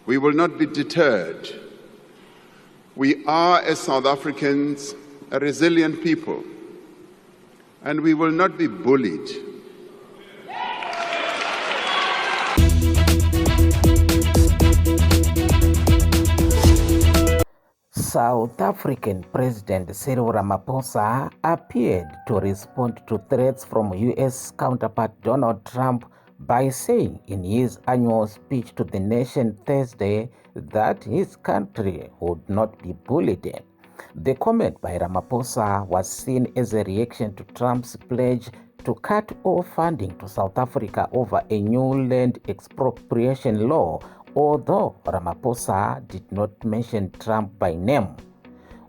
We will not be deterred. We are, as South Africans, a resilient people, and we will not be bullied. South African President Cyril Ramaphosa appeared to respond to threats from U.S. counterpart Donald Trump by saying in his annual speech to the nation Thursday that his country would not be bullied. The comment by Ramaphosa was seen as a reaction to Trump's pledge to cut off funding to South Africa over a new land expropriation law, although Ramaphosa did not mention Trump by name.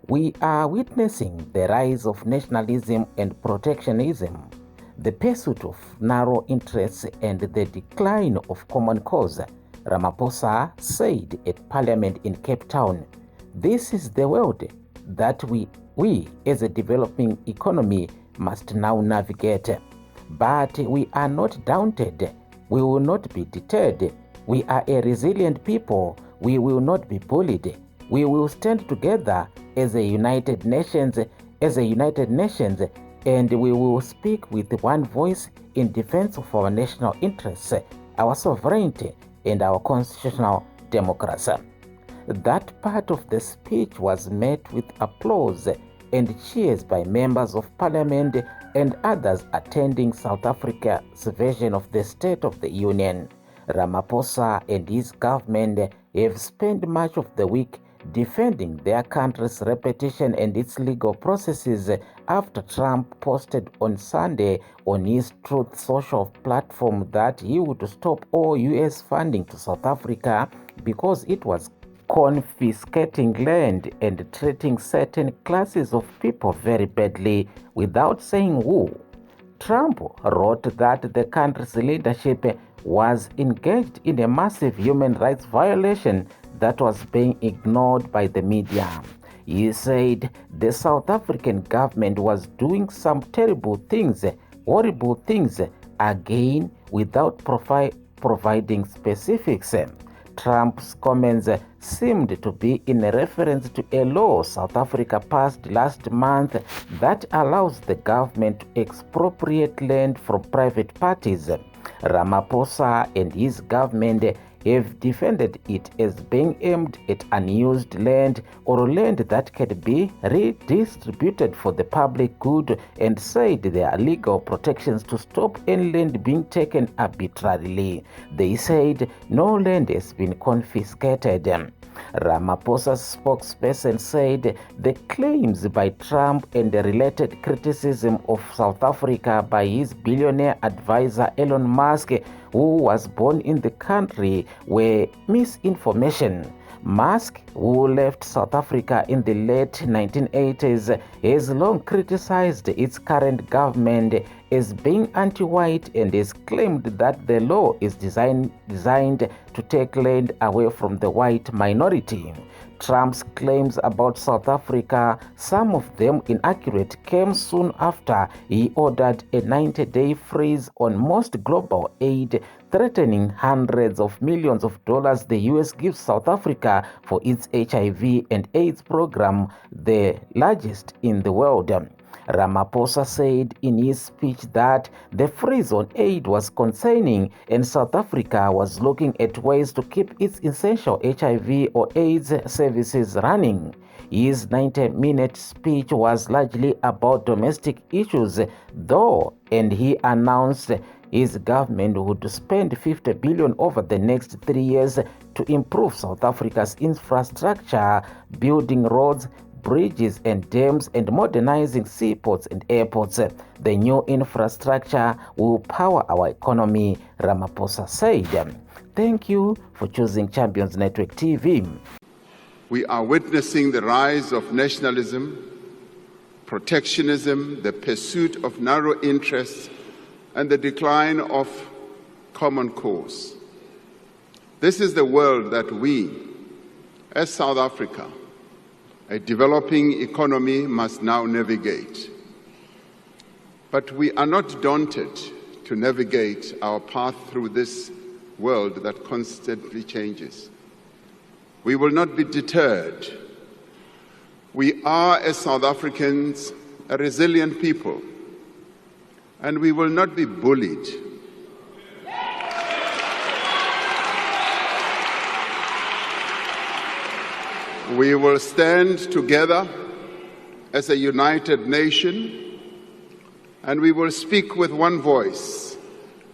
We are witnessing the rise of nationalism and protectionism, the pursuit of narrow interests, and the decline of common cause, Ramaphosa said at Parliament in Cape Town. This is the world that we as a developing economy must now navigate. But we are not daunted. We will not be deterred. We are a resilient people. We will not be bullied. We will stand together as a United Nations, and we will speak with one voice in defense of our national interests, our sovereignty, and our constitutional democracy. That part of the speech was met with applause and cheers by members of parliament and others attending South Africa's version of the State of the Union. Ramaphosa and his government have spent much of the week defending their country's reputation and its legal processes after Trump posted on Sunday on his Truth Social platform that he would stop all U.S. funding to South Africa because it was confiscating land and treating certain classes of people very badly without saying who. Trump wrote that the country's leadership was engaged in a massive human rights violation that was being ignored by the media. He said the South African government was doing some terrible things, horrible things, again without providing specifics. Trump's comments seemed to be in reference to a law South Africa passed last month that allows the government to expropriate land from private parties. Ramaphosa and his government have defended it as being aimed at unused land or land that can be redistributed for the public good and said there are legal protections to stop any land being taken arbitrarily. They said no land has been confiscated. Ramaphosa's spokesperson said the claims by Trump and the related criticism of South Africa by his billionaire advisor Elon Musk, who was born in the country, were misinformation. Musk, who left South Africa in the late 1980s, has long criticized its current government as being anti-white and has claimed that the law is designed to take land away from the white minority. Trump's claims about South Africa, some of them inaccurate, came soon after he ordered a 90-day freeze on most global aid, threatening hundreds of millions of dollars the U.S. gives South Africa for its HIV and AIDS program, the largest in the world. Ramaphosa said in his speech that the freeze on aid was concerning and South Africa was looking at ways to keep its essential HIV or AIDS services running. His 90-minute speech was largely about domestic issues, though, and he announced his government would spend $50 billion over the next 3 years to improve South Africa's infrastructure, building roads, bridges and dams, and modernizing seaports and airports. The new infrastructure will power our economy, Ramaphosa said. Thank you for choosing Champions Network TV. We are witnessing the rise of nationalism, protectionism, the pursuit of narrow interests, and the decline of common cause. This is the world that we, as South Africa, a developing economy, must now navigate. But we are not daunted to navigate our path through this world that constantly changes. We will not be deterred. We are, as South Africans, a resilient people, and we will not be bullied. We will stand together as a united nation, and we will speak with one voice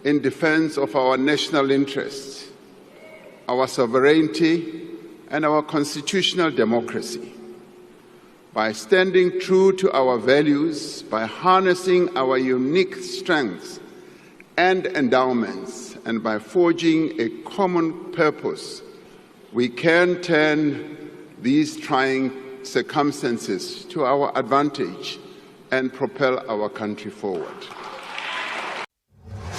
in defense of our national interests, our sovereignty, and our constitutional democracy. By standing true to our values, by harnessing our unique strengths and endowments, and by forging a common purpose, we can turn these trying circumstances to our advantage and propel our country forward.